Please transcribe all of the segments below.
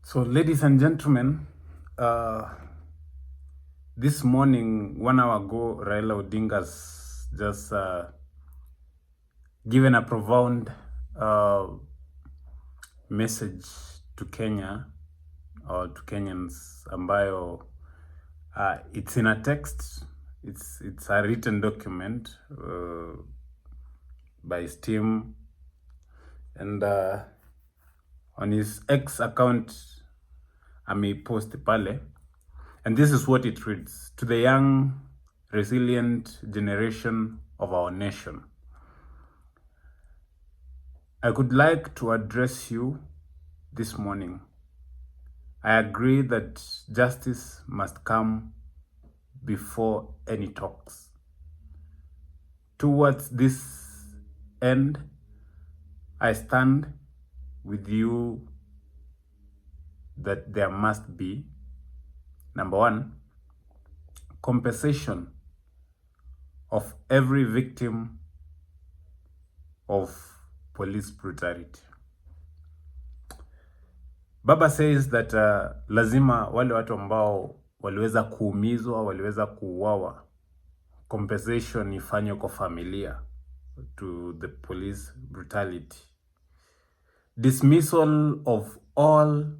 So, ladies and gentlemen, this morning, 1 hour ago, Raila Odinga's just given a profound message to Kenya or to Kenyans, ambayo it's in a text. It's a written document by his team, and on his X account, post pale. And this is what it reads: to the young, resilient generation of our nation, I would like to address you this morning. I agree that justice must come before any talks. Towards this end, I stand with you that there must be, number one, compensation of every victim of police brutality. Baba says that lazima wale watu ambao waliweza kuumizwa, waliweza kuuawa, compensation ifanywe kwa familia to the police brutality. Dismissal of all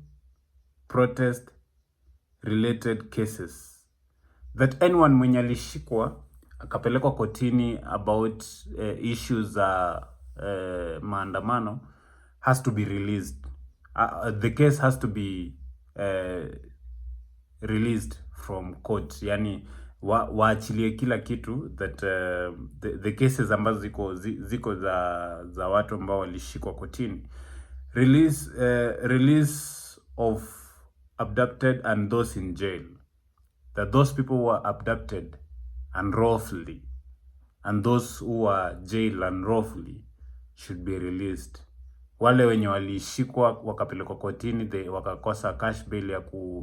protest related cases, that anyone mwenye alishikwa akapelekwa kotini about issues za maandamano has to be released. The case has to be released from court, yani waachilie kila kitu, that the cases ambazo ziko za watu ambao walishikwa kotini. Release of abducted and those in jail, that those people who were abducted unlawfully and those who were jailed unlawfully should be released. Wale wenye walishikwa wakapelekwa kotini, wakakosa cash bail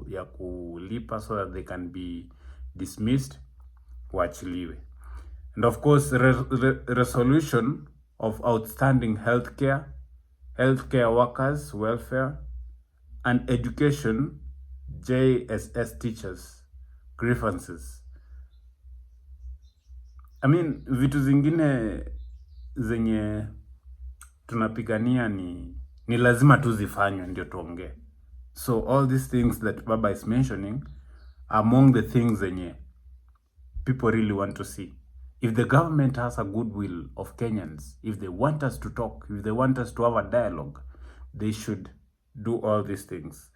ya kulipa so that they can be dismissed, waachiliwe. And of course, resolution of outstanding healthcare workers welfare and education JSS teachers grievances. Vitu zingine zenye tunapigania ni lazima tu zifanywe ndio tuongee. So all these things that Baba is mentioning are among the things zenye people really want to see. If the government has a goodwill of Kenyans, if they want us to talk, if they want us to have a dialogue, they should do all these things.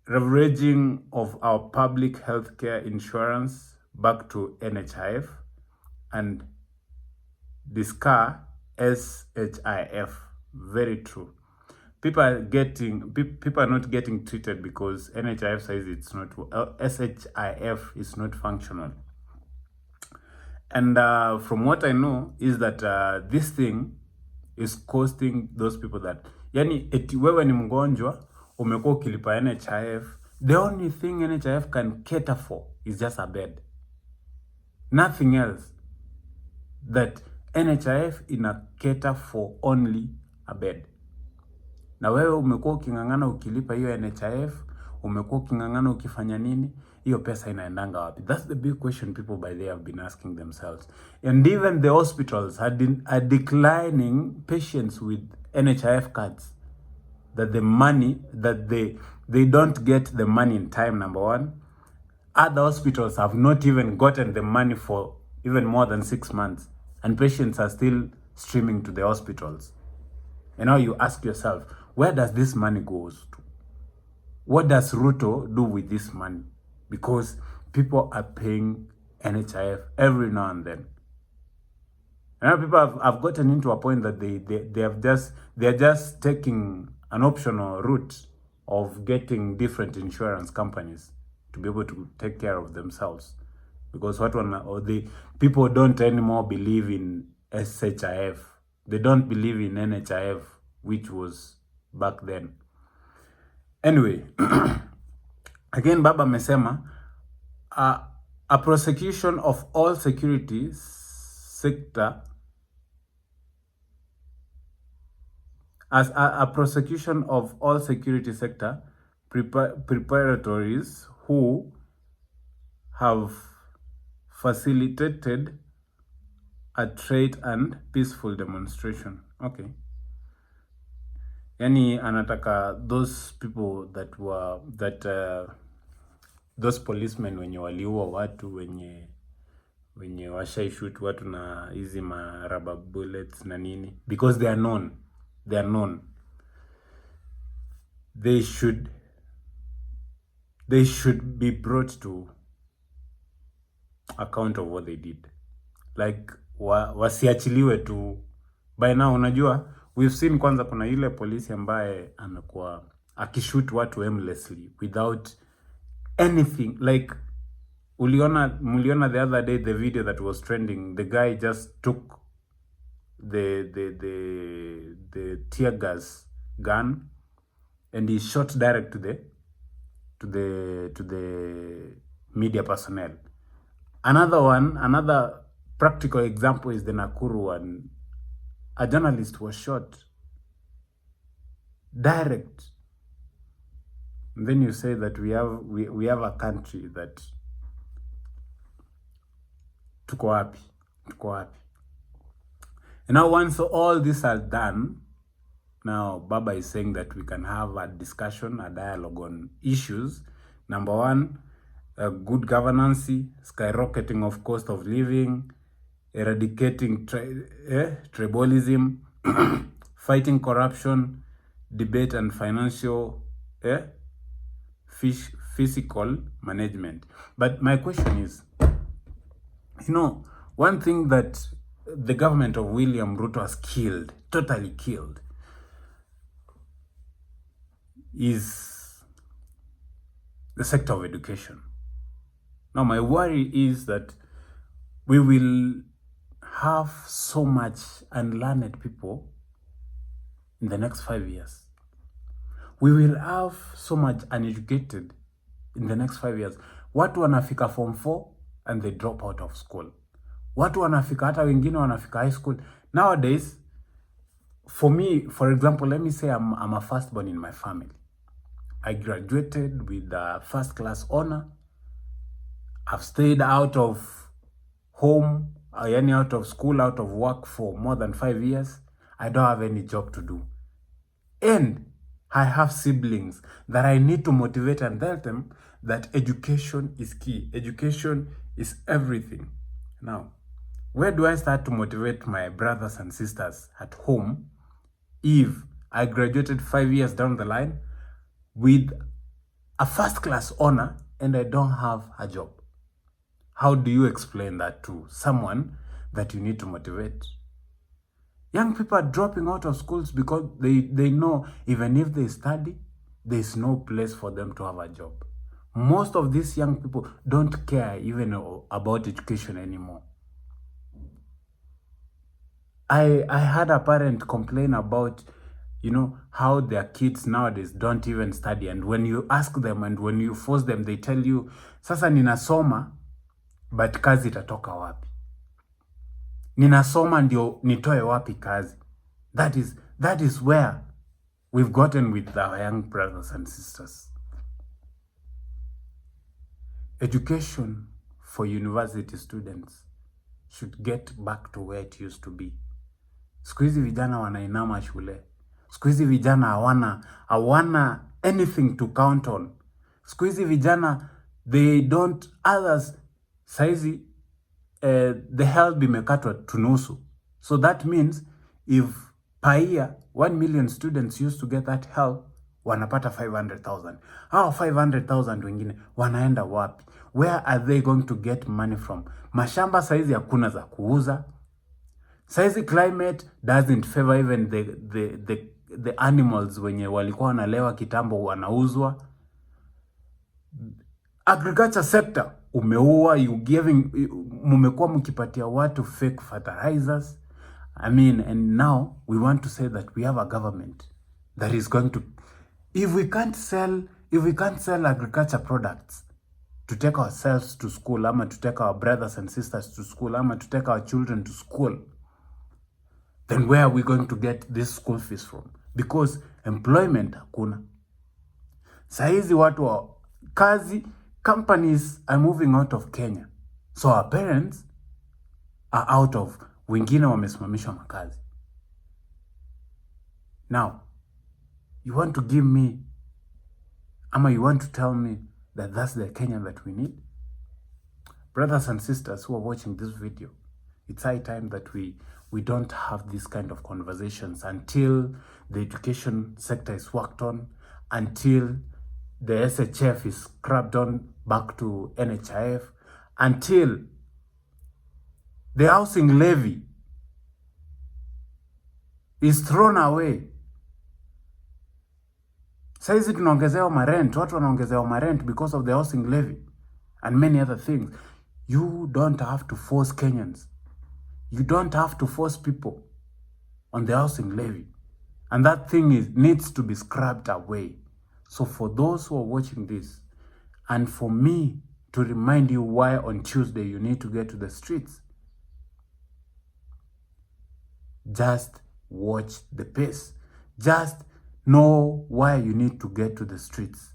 Leveraging of our public healthcare insurance back to NHIF and discar SHIF. Very true. People are not getting treated because NHIF says it's not, SHIF is not functional. And from what I know is that this thing is costing those people that, yani eti wewe ni mgonjwa, umekuwa ukilipa NHIF, the only thing NHIF can cater for is just a bed. Nothing else. That NHIF ina cater for only a bed. Na wewe umekuwa ukingangana ukilipa hiyo NHIF, umekuwa ukingangana ukifanya nini? Hiyo pesa inaendanga wapi? That's the big question people by they have been asking themselves. And even the hospitals are declining patients with NHIF cards. That the money, that they don't get the money in time, number one. Other hospitals have not even gotten the money for even more than 6 months. And patients are still streaming to the hospitals. And now you ask yourself, where does this money go to? What does Ruto do with this money? Because people are paying NHIF every now and then. And now people have gotten into a point that they're just taking an optional route of getting different insurance companies to be able to take care of themselves. Because people don't anymore believe in SHIF. They don't believe in NHIF, which was back then. Anyway, again, Baba amesema a prosecution of all security sector as a prosecution of all security sector preparatories who have facilitated a trade and peaceful demonstration. Okay. Yani anataka those people that were those policemen wenye waliua watu, wenye washaishoot watu na hizi ma rubber bullets na nini, because they are known, they should be brought to account of what they did. Like wasiachiliwe tu. By now unajua we've seen, kwanza kuna ile polisi ambaye amekuwa akishoot watu aimlessly without anything. Like muliona the other day the video that was trending, the guy just took the tear gas gun and he shot direct to the media personnel. Another practical example is the Nakuru one. A journalist was shot direct. And then you say that we have a country that tuko wapi. And now once all this are done, now Baba is saying that we can have a discussion, a dialogue on issues. Number one, good governance, skyrocketing of cost of living, eradicating tribalism, fighting corruption, debate and financial fiscal management. But my question is, one thing that the government of William Ruto has killed, totally killed, is the sector of education. Now my worry is that we will have so much unlearned people in the next 5 years. We will have so much uneducated in the next 5 years. Watu wanafika form 4 and they drop out of school. Watu wanafika, hata wengine wanafika high school. Nowadays, for me, for example, let me say I'm a firstborn in my family. I graduated with a first class honor. I've stayed out of home, out of school, out of work for more than 5 years. I don't have any job to do. And I have siblings that I need to motivate and tell them that education is key. Education is everything. Now, where do I start to motivate my brothers and sisters at home if I graduated 5 years down the line with a first class honor and I don't have a job? How do you explain that to someone that you need to motivate? Young people are dropping out of schools because they know even if they study, there's no place for them to have a job. Most of these young people don't care even about education anymore. I had a parent complain about, how their kids nowadays don't even study. And when you ask them and when you force them, they tell you, sasa ninasoma, but kazi itatoka wapi? Ninasoma ndio nitoe wapi kazi? That is where we've gotten with our young brothers and sisters. Education for university students should get back to where it used to be. Siku hizi vijana wanainama shule. Siku hizi vijana hawana anything to count on. Siku hizi vijana, they don't, others, saizi the help imekatwa tunusu. So that means if per year 1 million students used to get that help, wanapata 500,000. Hao 500,000 wengine wanaenda wapi? Where are they going to get money from? Mashamba saizi hakuna za kuuza. Saizi climate doesn't favor even the animals wenye walikuwa wanalewa kitambo wanauzwa. Agriculture sector umeua, mumekuwa mkipatia watu fake fertilizers. And now we want to say that we have a government that is going to, if we can't sell agriculture products to take ourselves to school, ama to take our brothers and sisters to school, ama to take our children to school, then where are we going to get this school fees from? because employment hakuna. Saizi watu wa kazi, companies are moving out of Kenya. So our parents are out of, wengine wamesimamishwa makazi. Now, you want to give me, you want to tell me that that's the Kenya that we need? Brothers and sisters who are watching this video, it's high time that we don't have this kind of conversations until the education sector is worked on, until the SHF is scrubbed on back to NHIF, until the housing levy is thrown away. Saizi tunaongezewa marent, watu wanaongezewa marent because of the housing levy and many other things. You don't have to force Kenyans. You don't have to force people on the housing levy. And that thing needs to be scrubbed away. So for those who are watching this, and for me to remind you why on Tuesday you need to get to the streets, just watch the pace. Just know why you need to get to the streets.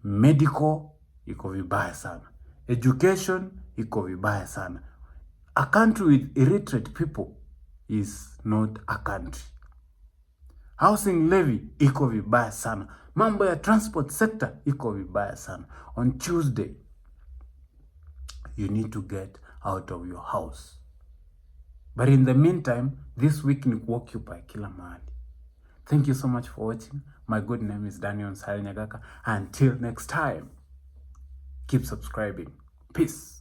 Medical, iko vibaya sana. Education, iko vibaya sana. A country with illiterate people is not a country. Housing levy, iko vibaya sana. Mambo ya transport sector, iko vibaya sana. On Tuesday, you need to get out of your house. But in the meantime, this week ni kuoccupy kila mahali. Thank you so much for watching. My good name is Daniel Nsari Nyagaka. Until next time, keep subscribing. Peace.